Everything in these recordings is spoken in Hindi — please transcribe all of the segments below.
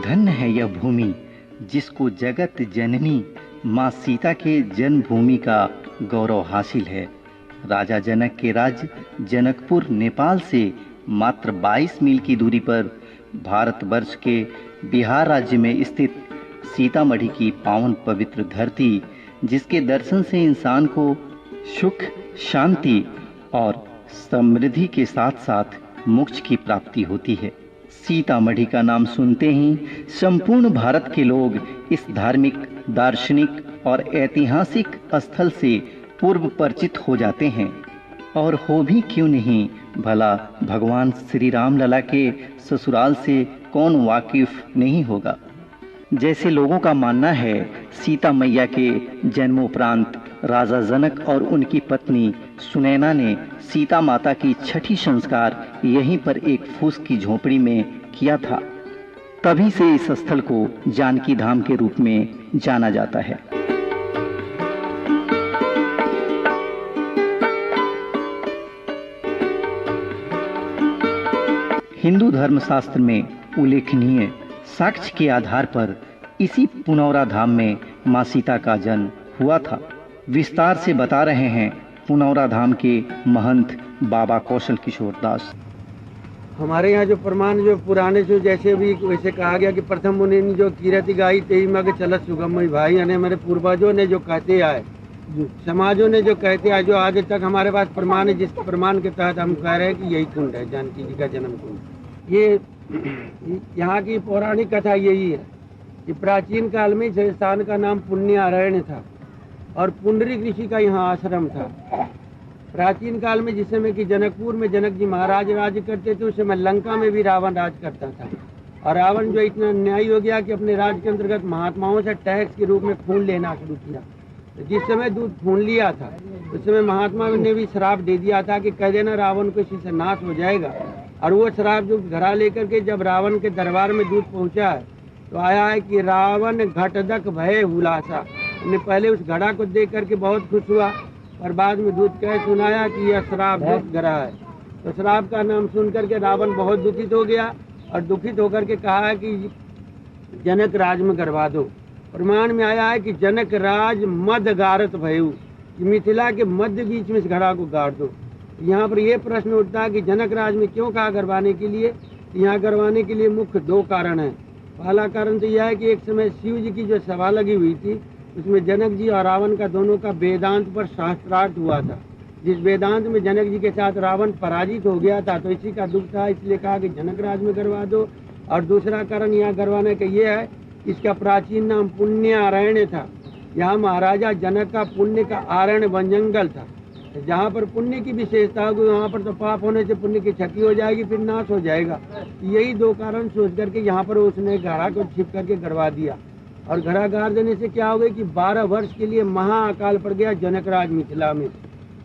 धन्य है यह भूमि जिसको जगत जननी माँ सीता के जन्मभूमि का गौरव हासिल है। राजा जनक के राज्य जनकपुर नेपाल से मात्र 22 मील की दूरी पर भारतवर्ष के बिहार राज्य में स्थित सीतामढ़ी की पावन पवित्र धरती, जिसके दर्शन से इंसान को सुख, शांति और समृद्धि के साथ साथ मोक्ष की प्राप्ति होती है। सीतामढ़ी का नाम सुनते ही संपूर्ण भारत के लोग इस धार्मिक, दार्शनिक और ऐतिहासिक स्थल से पूर्व परिचित हो जाते हैं। और हो भी क्यों नहीं, भला भगवान श्री राम लला के ससुराल से कौन वाकिफ नहीं होगा। जैसे लोगों का मानना है, सीता मैया के जन्मोपरांत राजा जनक और उनकी पत्नी सुनैना ने सीता माता की छठी संस्कार यहीं पर एक फूस की झोपड़ी में किया था। तभी से इस स्थल को जानकी धाम के रूप में जाना जाता है। हिंदू धर्मशास्त्र में उल्लेखनीय साक्ष्य के आधार पर इसी पुनौरा धाम में मां सीता का जन्म हुआ था। विस्तार से बता रहे हैं पुनौरा धाम के महंत बाबा कौशल किशोर दास। हमारे यहाँ जो प्रमाण जो पुराने जो जैसे भी वैसे कहा गया कि प्रथम मुनि ने जो कीरति गाई तेई मग चलत सुगम भाई, यानी हमारे पूर्वजों ने जो कहते आए, समाजों ने जो कहते आए, जो आज तक हमारे पास प्रमाण है, जिस प्रमाण के तहत हम कह रहे हैं कि यही कुंड है, जानकी जी का जन्म कुंड। ये यहाँ की पौराणिक कथा यही है कि प्राचीन काल में इस स्थान का नाम पुण्यारण्य था और पुंडरीक ऋषि का यहाँ आश्रम था। प्राचीन काल में जिस समय कि जनकपुर में जनक जी महाराज राज करते थे, उस समय लंका में भी रावण राज करता था। और रावण जो इतना न्यायी हो गया कि अपने राज के अंतर्गत महात्माओं से टैक्स के रूप में खून लेना शुरू किया। तो जिस समय दूध खून लिया था, उस समय महात्मा ने भी श्राप दे दिया था कि कह देना रावण को इसी से नाश हो जाएगा। और वो श्राप जो घड़ा लेकर के जब रावण के दरबार में दूध पहुँचा है, तो आया है कि रावण घटदक भय हुलासा। उन्हें पहले उस घड़ा को देख करके बहुत खुश हुआ और बाद में दूध कह सुनाया कि यह श्राप दूध घड़ा है। तो श्राप का नाम सुन करके रावण बहुत दुखित हो गया और दुखित होकर के कहा है कि जनक राज में करवा दो। प्रमाण में आया है कि जनक राज मद गारत भयु, मिथिला के मध्य बीच में इस घड़ा को गाड़ दो। यहाँ पर यह प्रश्न उठता है कि जनक राज में क्यों कहा करवाने के लिए। यहाँ करवाने के लिए मुख्य दो कारण हैं। पहला कारण तो यह है कि एक समय शिव जी की जो सभा लगी हुई थी, उसमें जनक जी और रावण का दोनों का वेदांत पर शास्त्रार्थ हुआ था। जिस वेदांत में जनक जी के साथ रावण पराजित हो गया था, तो इसी का दुख था, इसलिए कहा कि जनक राज में करवा दो। और दूसरा कारण यहाँ करवाने का ये है, इसका प्राचीन नाम पुण्यारण्य था। यहाँ महाराजा जनक का पुण्य का आरण्य वन जंगल था। जहाँ पर पुण्य की विशेषता होगी, वहाँ पर तो पाप होने से पुण्य की क्षति हो जाएगी, फिर नाश हो जाएगा। यही दो कारण सोच करके यहाँ पर उसने घड़ा को छिप करके गड़वा दिया। और घड़ा गाड़ देने से क्या हो गया कि 12 वर्ष के लिए महाअकाल पड़ गया जनकराज मिथिला में।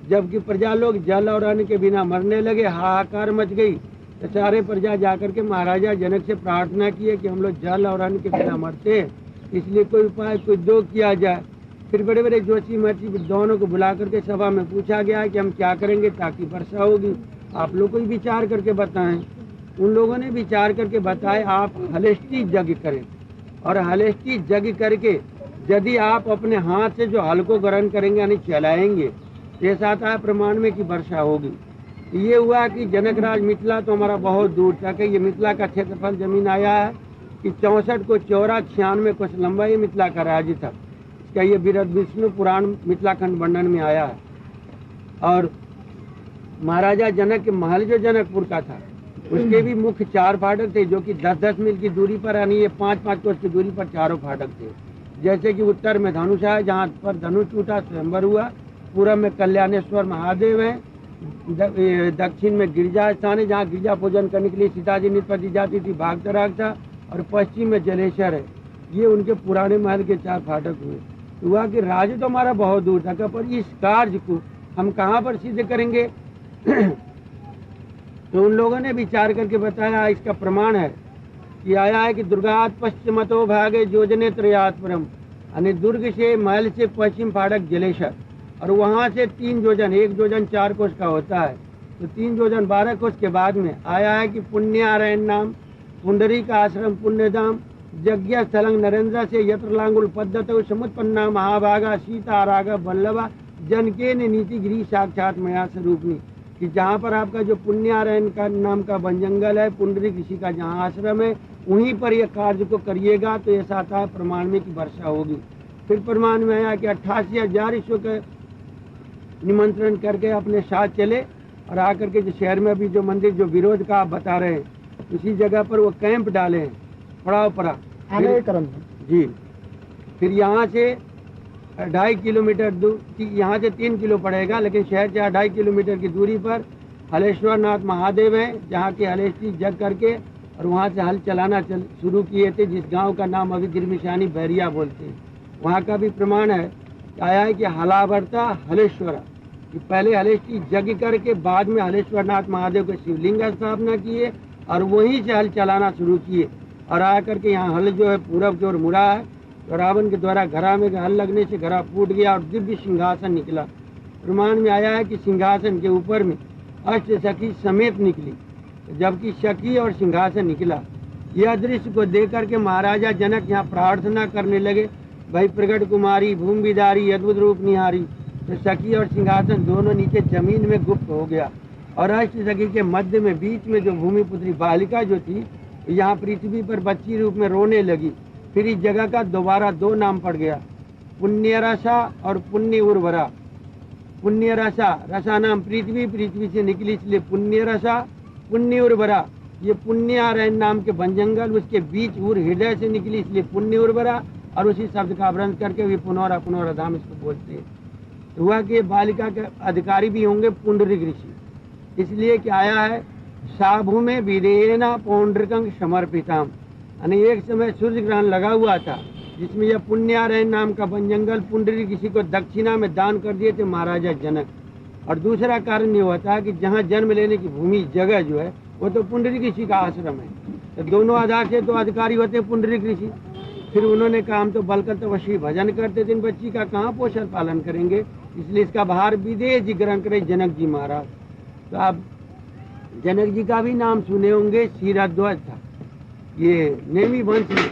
जबकि प्रजा लोग जल और अन्न के बिना मरने लगे, हाहाकार मच गई। तो सारे प्रजा जाकर के महाराजा जनक से प्रार्थना किए कि हम लोग जल और अन्न के बिना मरते हैं, इसलिए कोई उपाय कोई दो किया जाए। फिर बड़े बड़े जोशी मर्ची विद्वानों को बुला करके सभा में पूछा गया कि हम क्या करेंगे ताकि वर्षा होगी, आप लोग कोई विचार करके बताएं। उन लोगों ने विचार करके बताए, आप हलेष्टि यज्ञ करें और हलेष्टि यज्ञ करके यदि आप अपने हाथ से जो हल को ग्रहण करेंगे यानी चलाएंगे, ऐसा आता है प्रमाण में कि वर्षा होगी। ये हुआ कि जनकराज मिथिला तो हमारा बहुत दूर था कि ये मिथिला का क्षेत्रफल जमीन आया है कि 64 को चौड़ा 96 कोस लंबा ये मिथिला का राज्य था। इसका ये बृहद विष्णु पुराण मिथिला खंड वर्णन में आया है। और महाराजा जनक के महल जो जनकपुर का था, उसके भी मुख्य 4 फाटक थे, जो कि 10-10 मील की दूरी पर, यानी ये 5-5 कोस की दूरी पर चारों फाटक थे। जैसे कि उत्तर में धनुष है, जहाँ पर धनुष टूटा स्वयंवर हुआ, पूरब में कल्याणेश्वर महादेव हैं, दक्षिण में गिरजा स्थान है जहाँ गिरजा पूजन करने के लिए सीता जी निपति जाती थी, भागतराग था, और पश्चिम में जलेश्वर है। ये उनके पुराने महल के 4 फाटक हुए। तो हुआ कि राज्य तो हमारा बहुत दूर था, पर इस कार्य को हम कहाँ पर सिद्ध करेंगे? तो उन लोगों ने विचार करके बताया, इसका प्रमाण है कि आया है कि दुर्गात पश्चिमतो भागे योजने त्रयात परम, यानी दुर्ग से महल से पश्चिम फाटक जलेश्वर, और वहाँ से 3 योजन, 1 योजन 4 कोस का होता है, तो 3 योजन 12 कोस के बाद में आया है कि पुण्यारायण नाम, पुंडरी का आश्रम पुण्यधाम, यज्ञ स्थलंग नरेंद्र से यत्र लांगुल पद्धत समुत्पन्ना महाभागा सीता रागा वल्लभा जनके ने नीति गिरी साक्षात मया स्वरूपनी, कि जहाँ पर आपका जो पुण्यारायण का नाम का वन जंगल है, पुंडरी ऋषि का जहाँ आश्रम है, वहीं पर यह कार्य को करिएगा तो ऐसा आता है प्रमाण में कि वर्षा होगी। फिर प्रमाण में आया कि 88,000 ईश्वर का निमंत्रण करके अपने साथ चले और आकर के जो शहर में अभी जो मंदिर जो विरोध का आप बता रहे हैं, उसी जगह पर वो कैंप डाले हैं, पड़ाव पड़ा जी। फिर यहाँ से 2.5 किलोमीटर दूर, यहाँ से 3 किलो पड़ेगा, लेकिन शहर से 2.5 किलोमीटर की दूरी पर हलेश्वर नाथ महादेव हैं, जहाँ के हलेश जी जग करके और वहाँ से हल चलाना शुरू किए थे, जिस गांव का नाम अभी गिरमिशानी बैरिया बोलते हैं। वहाँ का भी प्रमाण है, आया है कि हलावर्ता हलेश्वर, कि पहले हलेश जी जग करके बाद में हलेश्वर नाथ महादेव के शिवलिंग स्थापना किए और वहीं से हल चलाना शुरू किए, और आ करके यहाँ हल जो है पूरब की ओर मुड़ा है, तो रावण के द्वारा घड़ा में हल लगने से घड़ा फूट गया और दिव्य सिंहासन निकला। प्रमाण में आया है कि सिंहासन के ऊपर में अष्ट सखी समेत निकली, जबकि सखी और सिंहासन निकला। यह दृश्य को देख करके महाराजा जनक यहाँ प्रार्थना करने लगे, भाई प्रगट कुमारी भूमि विदारी अद्भुत रूप निहारी। तो सखी और सिंहासन दोनों नीचे जमीन में गुप्त हो गया, और अष्ट सखी के मध्य में बीच में जो भूमिपुत्री बालिका जो थी, यहाँ पृथ्वी पर बच्ची रूप में रोने लगी। फिर इस जगह का दोबारा 2 नाम पड़ गया, पुण्यरसा और पुण्य उर्वरा। पुण्यरसा, रसा नाम पृथ्वी, पृथ्वी से निकली इसलिए पुण्यरसा, पुण्य उर्वरा ये पुण्यारायण नाम के वन जंगल, उसके बीच उर हृदय से निकली इसलिए पुण्य उर्वरा, और उसी शब्द का अवरंश करके वे पुनौरा पुनौरा धाम इसको बोलते हैं। तो हुआ कि बालिका के अधिकारी भी होंगे पुंडरीक ऋषि, इसलिए क्या आया है साभू में विदेना पौंड्रिकंग समर्पिताम, यानी एक समय सूर्य ग्रहण लगा हुआ था, जिसमें यह पुण्यारायण नाम का वन जंगल पुंडरीक ऋषि को दक्षिणा में दान कर दिए थे महाराजा जनक। और दूसरा कारण ये होता है कि जहाँ जन्म लेने की भूमि जगह जो है वो तो पुंडरीक ऋषि का आश्रम है, तो दोनों आधार से तो अधिकारी होते हैं पुंडरीक ऋषि। फिर उन्होंने कहा हम तो बलकर तपस्वी भजन करते थे, बच्ची का कहाँ पोषण पालन करेंगे, इसलिए इसका भार विदेह जी ग्रहण करे जनक जी महाराज। तो आप जनक जी का भी नाम सुने होंगे, क्षीरध्वज था। ये नेमी वंश में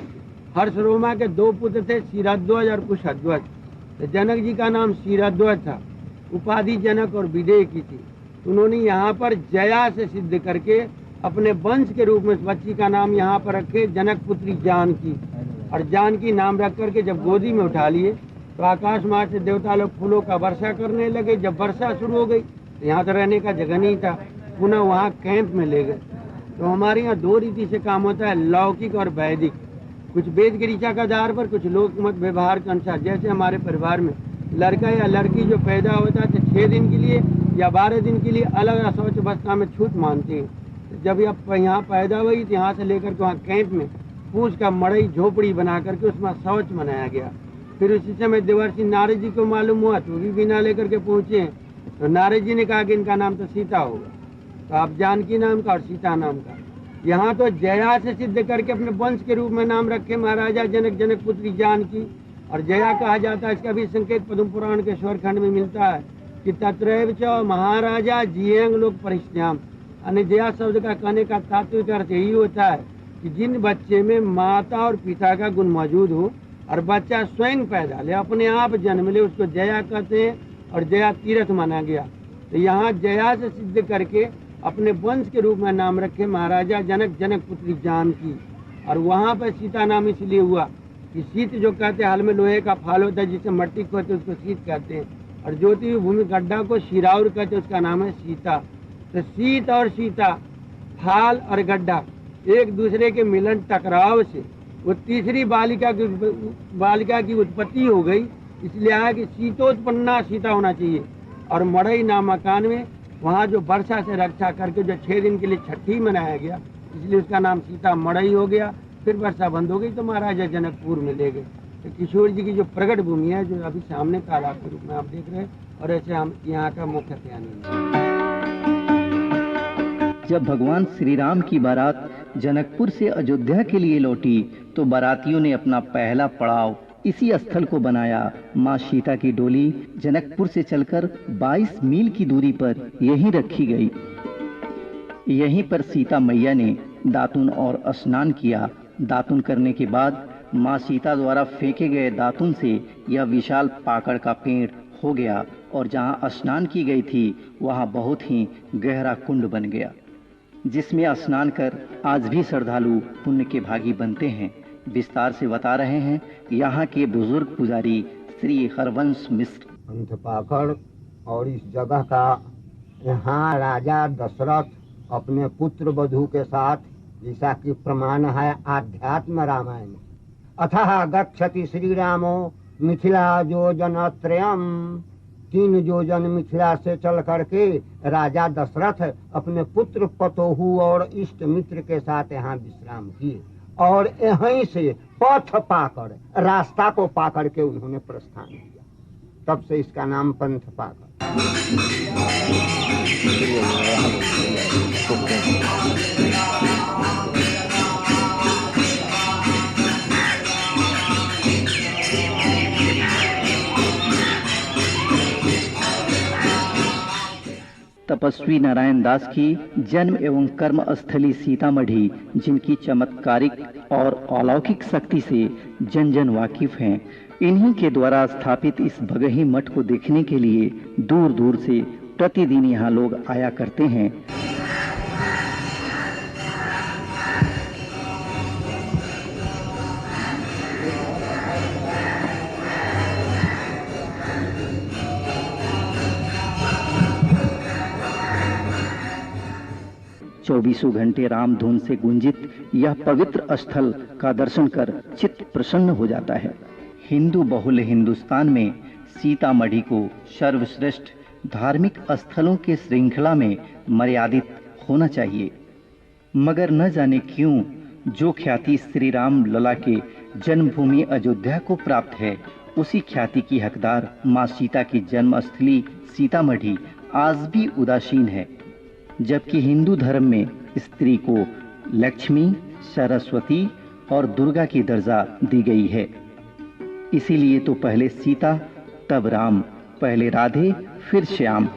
हर्षरोमा के 2 पुत्र थे, क्षीरध्वज और कुशध्वज। तो जनक जी का नाम क्षीरध्वज था, उपाधि जनक और विदेह की थी। तो उन्होंने यहाँ पर जया से सिद्ध करके अपने वंश के रूप में बच्ची का नाम यहाँ पर रखे जनक पुत्री जानकी, और जानकी नाम रख करके जब गोदी में उठा लिए तो आकाश मार्ग से देवता लोग फूलों का वर्षा करने लगे। जब वर्षा शुरू हो गई तो यहाँ तो रहने का जगह नहीं था, पुनः वहाँ कैंप में ले गए। तो हमारे यहाँ 2 रीति से काम होता है, लौकिक और वैदिक। कुछ वेद की ऋचा के आधार पर, कुछ लोक मत व्यवहार के अनुसार। जैसे हमारे परिवार में लड़का या लड़की जो पैदा होता है तो 6 दिन के लिए या 12 दिन के लिए अलग शौच अवस्था में छूट मानते हैं। जब यहाँ पैदा हुई तो यहाँ से लेकर के वहाँ कैंप में पूछ का मड़ई झोपड़ी बना करके उसमें शौच मनाया गया। फिर उसी समय देवर्षि नारद जी को मालूम हुआ तो भी बिना लेकर के पहुँचे हैं। तो नारद जी ने कहा कि इनका नाम तो सीता होगा, तो आप जानकी नाम का और सीता नाम का। यहाँ तो जया से सिद्ध करके अपने वंश के रूप में नाम रखे महाराजा जनक, जनक पुत्री जानकी। और जया कहा जाता है, इसका भी संकेत पद्म पुराण के स्वरखंड में मिलता है कि तत्रैव च महाराजा जियंग लोक परिश्याम, यानी जया शब्द का कहने का तात्विक अर्थ यही होता है कि जिन बच्चे में माता और पिता का गुण मौजूद हो और बच्चा स्वयं पैदा ले, अपने आप जन्म ले, उसको जया कहते हैं। और जया तीर्थ माना गया। तो यहाँ जया से सिद्ध करके अपने वंश के रूप में नाम रखे महाराजा जनक, जनक पुत्री जानकी। और वहाँ पर सीता नाम इसलिए हुआ कि शीत जो कहते हैं, हल में लोहे का फाल होता है जिसे मट्टी को कहते हैं, उसको शीत कहते हैं। और ज्योति भूमि गड्ढा को शिराउर कहते हैं, उसका नाम है सीता। तो शीत और सीता, फाल और गड्ढा, एक दूसरे के मिलन टकराव से वो तीसरी बालिका की उत्पत्ति हो गई, इसलिए आया कि शीतोत्पन्ना सीता होना चाहिए। और मड़ई नाम मकान में वहाँ जो वर्षा से रक्षा करके जो 6 दिन के लिए छठी मनाया गया, इसलिए उसका नाम सीता मड़ई हो गया। फिर वर्षा बंद हो गई तो महाराजा जनकपुर में ले गए। तो किशोर जी की जो प्रकट भूमि है, जो अभी सामने तालाब के रूप में आप देख रहे हैं, और ऐसे हम यहाँ का मुख्य ध्यान। जब भगवान श्री राम की बारात जनकपुर से अयोध्या के लिए लौटी तो बारातियों ने अपना पहला पड़ाव इसी स्थल को बनाया। मां सीता की डोली जनकपुर से चलकर 22 मील की दूरी पर यहीं रखी गई। यहीं पर सीता मैया ने दातुन और स्नान किया। दातुन करने के बाद मां सीता द्वारा फेंके गए दातुन से यह विशाल पाकड़ का पेड़ हो गया और जहां स्नान की गई थी वहां बहुत ही गहरा कुंड बन गया, जिसमें स्नान कर आज भी श्रद्धालु पुण्य के भागी बनते हैं। विस्तार से बता रहे हैं यहाँ के बुजुर्ग पुजारी श्री हरवंश मिश्र। पंथ पाकड़ और इस जगह का यहाँ राजा दशरथ अपने पुत्र वधू के साथ, जैसा कि प्रमाण है आध्यात्म रामायण, अथः गच्छति श्री रामो मिथिला योजन त्रयम, 3 योजन मिथिला से चल करके राजा दशरथ अपने पुत्र पतोहू और इष्ट मित्र के साथ यहाँ विश्राम किए और यहीं से पथ पाकर, रास्ता को पाकर के उन्होंने प्रस्थान किया। तब से इसका नाम पंथ पाकर। तपस्वी नारायण दास की जन्म एवं कर्म स्थली सीतामढ़ी, जिनकी चमत्कारिक और अलौकिक शक्ति से जन जन वाकिफ हैं, इन्हीं के द्वारा स्थापित इस भगही मठ को देखने के लिए दूर दूर से प्रतिदिन यहाँ लोग आया करते हैं। चौबीसों घंटे राम धुन से गुंजित यह पवित्र स्थल का दर्शन कर चित्त प्रसन्न हो जाता है। हिंदू बहुल हिंदुस्तान में सीतामढ़ी को सर्वश्रेष्ठ धार्मिक स्थलों के श्रृंखला में मर्यादित होना चाहिए, मगर न जाने क्यों जो ख्याति श्री राम लला के जन्मभूमि अयोध्या को प्राप्त है, उसी ख्याति की हकदार मां सीता की जन्मस्थली सीतामढ़ी आज भी उदासीन है। जबकि हिंदू धर्म में स्त्री को लक्ष्मी, सरस्वती और दुर्गा की दर्जा दी गई है। इसीलिए तो पहले सीता तब राम, पहले राधे फिर श्याम।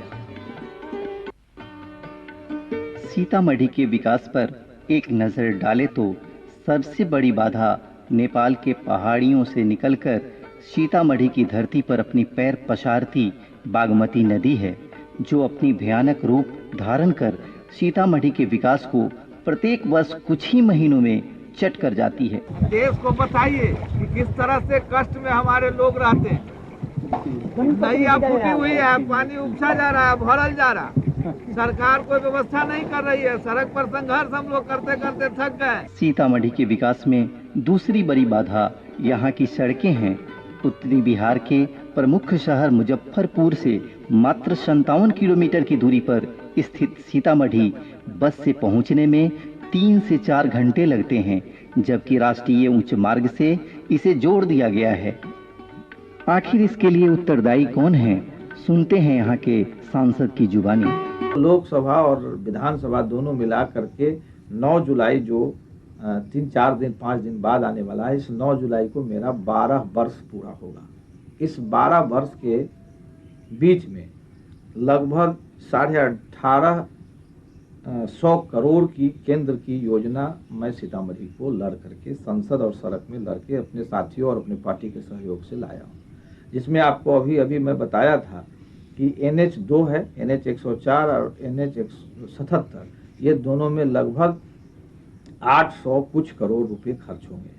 सीतामढ़ी के विकास पर एक नजर डाले तो सबसे बड़ी बाधा नेपाल के पहाड़ियों से निकलकर सीतामढ़ी की धरती पर अपनी पैर पसारती बागमती नदी है, जो अपनी भयानक रूप धारण कर सीतामढ़ी के विकास को प्रत्येक वर्ष कुछ ही महीनों में चट कर जाती है। देश को बताइए कि किस तरह से कष्ट में हमारे लोग रहते हैं। नैया फूटी हुई है, पानी उपसा जा रहा है, भरल जा रहा, सरकार कोई व्यवस्था नहीं कर रही है। सड़क पर संघर्ष हम लोग करते करते थक गए। सीतामढ़ी के विकास में दूसरी बड़ी बाधा यहाँ की सड़कें हैं। उत्तरी बिहार के प्रमुख शहर मुजफ्फरपुर से मात्र 57 किलोमीटर की दूरी पर स्थित सीतामढ़ी बस से पहुंचने में 3 से 4 घंटे लगते हैं, जबकि राष्ट्रीय उच्च मार्ग से इसे जोड़ दिया गया है। आखिर इसके लिए उत्तरदायी कौन है? सुनते हैं यहाँ के सांसद की जुबानी। लोकसभा और विधानसभा दोनों मिला करके 9 जुलाई जो 3-4 दिन 5 दिन बाद आने वाला है, इस 9 जुलाई को मेरा 12 वर्ष पूरा होगा। इस 12 वर्ष के बीच में लगभग 18,500 करोड़ की केंद्र की योजना मैं सीतामढ़ी को लड़ करके संसद और सड़क में लड़ के अपने साथियों और अपनी पार्टी के सहयोग से लाया हूँ, जिसमें आपको अभी मैं बताया था कि NH 2 है, NH 104 और NH 177, ये दोनों में लगभग 800 कुछ करोड़ रुपए खर्च होंगे।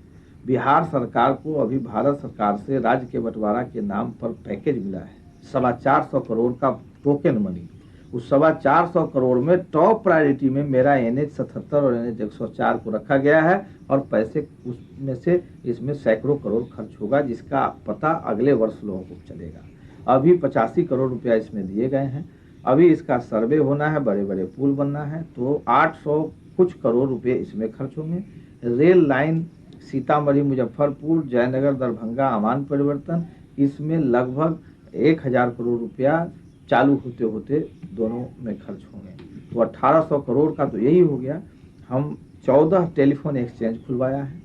बिहार सरकार को अभी भारत सरकार से राज्य के बंटवारा के नाम पर पैकेज मिला है 425 करोड़ का टोकन मनी, उस 425 करोड़ में टॉप प्रायोरिटी में मेरा NH 77 और NH 104 को रखा गया है और पैसे उसमें से इसमें सैकड़ों करोड़ खर्च होगा, जिसका पता अगले वर्ष लोगों को चलेगा। अभी 85 करोड़ रुपया इसमें दिए गए हैं, अभी इसका सर्वे होना है, बड़े बड़े पुल बनना है, तो 800 कुछ करोड़ रुपए इसमें खर्च होंगे। रेल लाइन सीतामढ़ी मुजफ्फरपुर जयनगर दरभंगा आमान परिवर्तन, इसमें लगभग 1000 करोड़ रुपया चालू होते होते दोनों में खर्च होंगे, तो 1800 करोड़ का तो यही हो गया। हम 14 टेलीफोन एक्सचेंज खुलवाया है,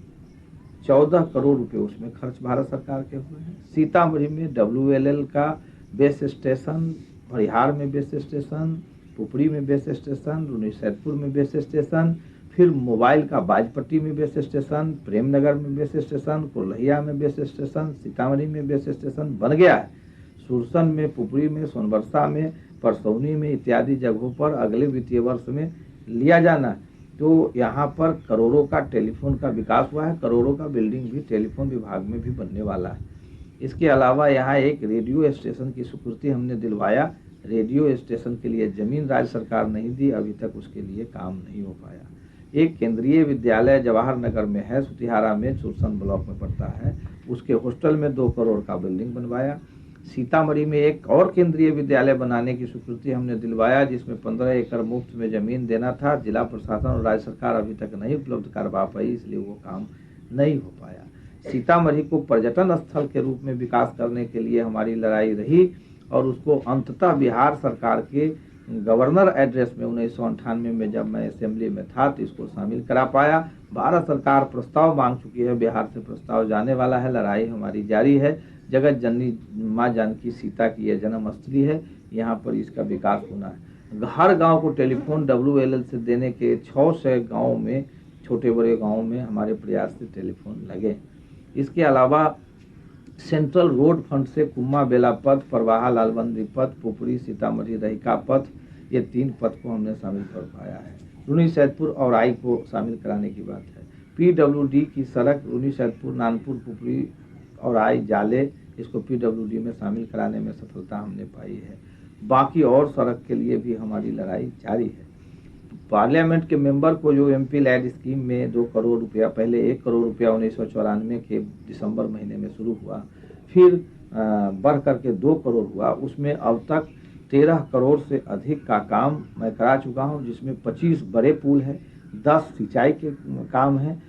14 करोड़ रुपए उसमें खर्च भारत सरकार के हुए हैं। सीतामढ़ी में WLL का बेस स्टेशन, परिहार में बेस स्टेशन, पुपरी में बेस स्टेशन, रुन्नीसैदपुर में बेस स्टेशन, फिर मोबाइल का बाजपट्टी में बेस स्टेशन, प्रेमनगर में बेस स्टेशन, कोल्हैया में बेस स्टेशन, सीतामढ़ी में बेस स्टेशन बन गया है। सुरसन में, पुपरी में, सोनबरसा में, परसौनी में इत्यादि जगहों पर अगले वित्तीय वर्ष में लिया जाना। तो यहाँ पर करोड़ों का टेलीफोन का विकास हुआ है, करोड़ों का बिल्डिंग भी टेलीफोन विभाग में भी बनने वाला है। इसके अलावा यहाँ एक रेडियो स्टेशन की स्वीकृति हमने दिलवाया। रेडियो स्टेशन के लिए जमीन राज्य सरकार नहीं दी, अभी तक उसके लिए काम नहीं हो पाया। एक केंद्रीय विद्यालय जवाहर नगर में है, सुतिहारा में, सुरसन ब्लॉक में पड़ता है, उसके हॉस्टल में 2 करोड़ का बिल्डिंग बनवाया। सीतामढ़ी में एक और केंद्रीय विद्यालय बनाने की स्वीकृति हमने दिलवाया, जिसमें 15 एकड़ मुफ्त में जमीन देना था। जिला प्रशासन और राज्य सरकार अभी तक नहीं उपलब्ध करवा पाई, इसलिए वो काम नहीं हो पाया। सीतामढ़ी को पर्यटन स्थल के रूप में विकास करने के लिए हमारी लड़ाई रही और उसको अंततः बिहार सरकार के गवर्नर एड्रेस में 1998 में जब मैं असेंबली में था तो इसको शामिल करा पाया। भारत सरकार प्रस्ताव मांग चुकी है, बिहार से प्रस्ताव जाने वाला है, लड़ाई हमारी जारी है। जगत जननी माँ जानकी सीता की यह जन्म स्थली है, यहाँ पर इसका विकास होना है। हर गांव को टेलीफोन WLL से देने के 600 गाँव में, छोटे बड़े गाँव में हमारे प्रयास से टेलीफोन लगे। इसके अलावा सेंट्रल रोड फंड से कुम्मा बेला पथ, परवाहा लालबंदी पथ, पुपरी सीतामढ़ी रहिका पथ, ये 3 पथ को हमने शामिल कर पाया है। रुन्नीसैदपुर और आई को शामिल कराने की बात है। PWD की सड़क रुन्नीसैदपुर, नानपुर, पुपरी और आई जाले, इसको PWD में शामिल कराने में सफलता हमने पाई है। बाकी और सड़क के लिए भी हमारी लड़ाई जारी है। पार्लियामेंट के मेंबर को जो MP लैड स्कीम में 2 करोड़ रुपया, पहले 1 करोड़ रुपया 1994 के दिसंबर महीने में शुरू हुआ, फिर बढ़ करके 2 करोड़ हुआ, उसमें अब तक 13 करोड़ से अधिक का काम मैं करा चुका हूं, जिसमें 25 बड़े पुल हैं, 10 सिंचाई के काम हैं,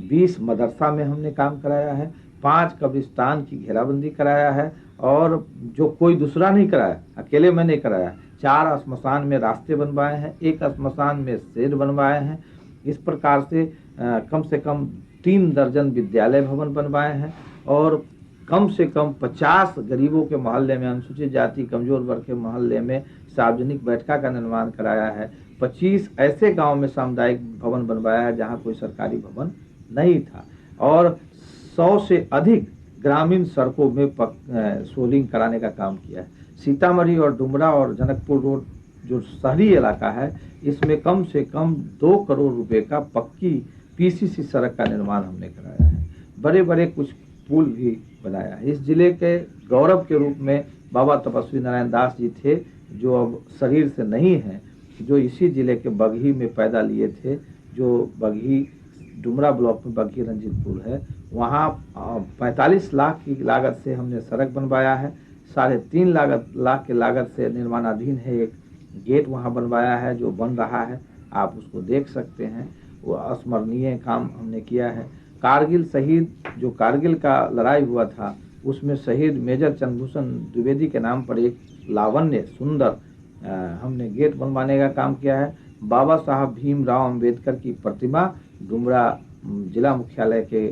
20 मदरसा में हमने काम कराया है, 5 कब्रिस्तान की घेराबंदी कराया है और जो कोई दूसरा नहीं कराया, अकेले मैंने कराया। 4 श्मशान में रास्ते बनवाए हैं, 1 श्मशान में शेड बनवाए हैं। इस प्रकार से कम 3 दर्जन विद्यालय भवन बनवाए हैं और कम से कम 50 गरीबों के मोहल्ले में, अनुसूचित जाति कमजोर वर्ग के मोहल्ले में सार्वजनिक बैठका का निर्माण कराया है। 25 ऐसे गांव में सामुदायिक भवन बनवाया है जहां कोई सरकारी भवन नहीं था और 100 से अधिक ग्रामीण सड़कों में सोलिंग कराने का काम किया है। सीतामढ़ी और डुमरा और जनकपुर रोड जो शहरी इलाका है, इसमें कम से कम 2 करोड़ रुपए का पक्की PCC सड़क का निर्माण हमने कराया है। बड़े बड़े कुछ पुल भी बनाया है। इस जिले के गौरव के रूप में बाबा तपस्वी नारायण दास जी थे, जो अब शरीर से नहीं हैं, जो इसी जिले के बगही में पैदा लिए थे, जो बगही डुमरा ब्लॉक में बगही रंजीतपुर है, वहाँ 45 लाख की लागत से हमने सड़क बनवाया है। 3.5 लाख के लागत से निर्माणाधीन है एक गेट वहाँ बनवाया है जो बन रहा है, आप उसको देख सकते हैं। वो अस्मरणीय काम हमने किया है। कारगिल शहीद, जो कारगिल का लड़ाई हुआ था, उसमें शहीद मेजर चंद्रभूषण द्विवेदी के नाम पर एक लावण्य सुंदर हमने गेट बनवाने का काम किया है। बाबा साहब भीमराव अंबेडकर की प्रतिमा डुमरा जिला मुख्यालय के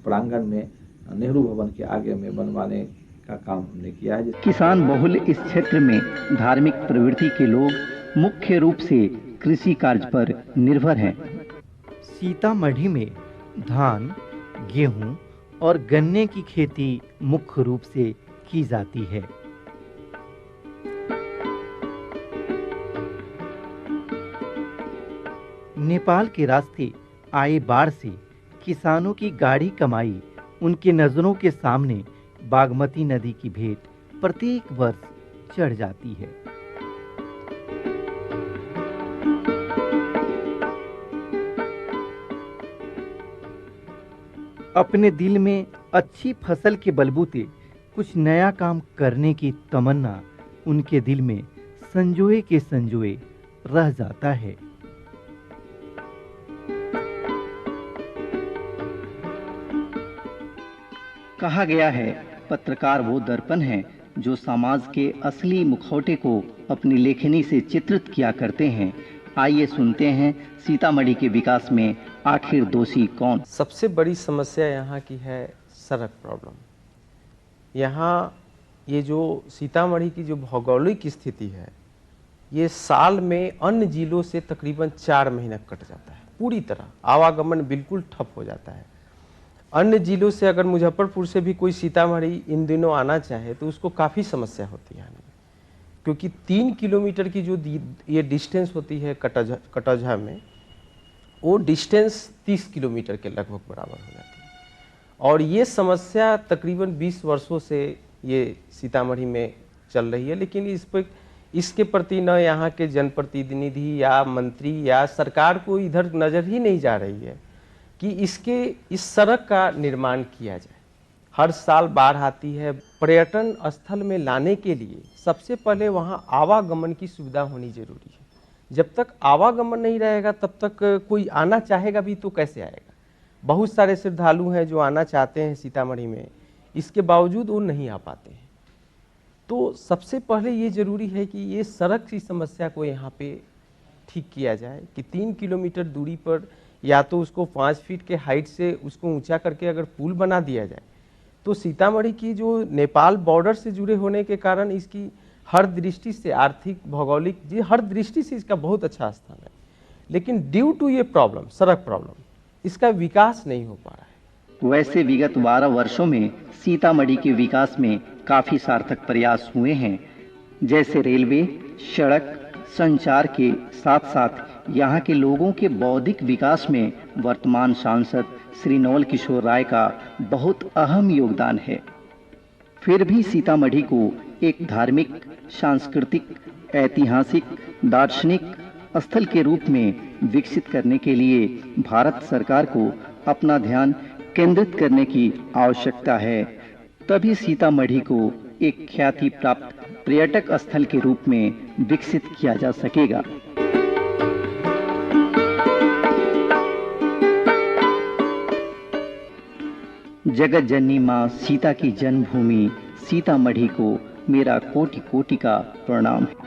प्रांगण में नेहरू भवन के आगे में बनवाने का काम हमने किया है। किसान बहुल इस क्षेत्र में धार्मिक प्रवृत्ति के लोग मुख्य रूप से कृषि कार्य पर निर्भर हैं। सीतामढ़ी में धान, गेहूं और गन्ने की खेती मुख्य रूप से की जाती है। नेपाल के रास्ते आए बाढ़ से किसानों की गाढ़ी कमाई उनके नजरों के सामने बागमती नदी की भेंट प्रत्येक वर्ष चढ़ जाती है। अपने दिल में अच्छी फसल के बलबूते कुछ नया काम करने की तमन्ना उनके दिल में संजोए के संजोए रह जाता है। कहा गया है, पत्रकार वो दर्पण है जो समाज के असली मुखौटे को अपनी लेखनी से चित्रित किया करते हैं। आइए सुनते हैं सीतामढ़ी के विकास में आखिर दोषी कौन। सबसे बड़ी समस्या यहाँ की है सड़क प्रॉब्लम। यहाँ ये जो सीतामढ़ी की जो भौगोलिक स्थिति है, ये साल में अन्य जिलों से तकरीबन 4 महीना कट जाता है, पूरी तरह आवागमन बिल्कुल ठप हो जाता है। अन्य जिलों से अगर मुजफ्फरपुर से भी कोई सीतामढ़ी इन दिनों आना चाहे तो उसको काफ़ी समस्या होती है आने में, क्योंकि 3 किलोमीटर की जो ये डिस्टेंस होती है कटौझा में, वो डिस्टेंस 30 किलोमीटर के लगभग बराबर हो जाती है। और ये समस्या तकरीबन 20 वर्षों से ये सीतामढ़ी में चल रही है, लेकिन इसके प्रति न यहाँ के जनप्रतिनिधि या मंत्री या सरकार को इधर नज़र ही नहीं जा रही है कि इस सड़क का निर्माण किया जाए। हर साल बाढ़ आती है, पर्यटन स्थल में लाने के लिए सबसे पहले वहाँ आवागमन की सुविधा होनी जरूरी है। जब तक आवागमन नहीं रहेगा तब तक कोई आना चाहेगा भी तो कैसे आएगा। बहुत सारे श्रद्धालु हैं जो आना चाहते हैं सीतामढ़ी में, इसके बावजूद वो नहीं आ पाते हैं। तो सबसे पहले ये ज़रूरी है कि ये सड़क की समस्या को यहाँ पे ठीक किया जाए कि 3 किलोमीटर दूरी पर या तो उसको 5 फीट के हाइट से उसको ऊंचा करके अगर पुल बना दिया जाए तो सीतामढ़ी की जो नेपाल बॉर्डर से जुड़े होने के कारण इसकी हर दृष्टि से, आर्थिक, भौगोलिक, जी हर दृष्टि से इसका बहुत अच्छा स्थान है। लेकिन ड्यू टू ये प्रॉब्लम, सड़क प्रॉब्लम, इसका विकास नहीं हो पा रहा है। वैसे विगत 12 वर्षों में सीतामढ़ी के विकास में काफी सार्थक प्रयास हुए हैं, जैसे रेलवे, सड़क, संचार के साथ साथ यहाँ के लोगों के बौद्धिक विकास में वर्तमान सांसद श्री नवल किशोर राय का बहुत अहम योगदान है। फिर भी सीतामढ़ी को एक धार्मिक, सांस्कृतिक, ऐतिहासिक, दार्शनिक स्थल के रूप में विकसित करने के लिए भारत सरकार को अपना ध्यान केंद्रित करने की आवश्यकता है। तभी सीतामढ़ी को एक ख्याति प्राप्त पर्यटक स्थल के रूप में विकसित किया जा सकेगा। जगत जननी माँ सीता की जन्मभूमि सीतामढ़ी को मेरा कोटि कोटि का प्रणाम है।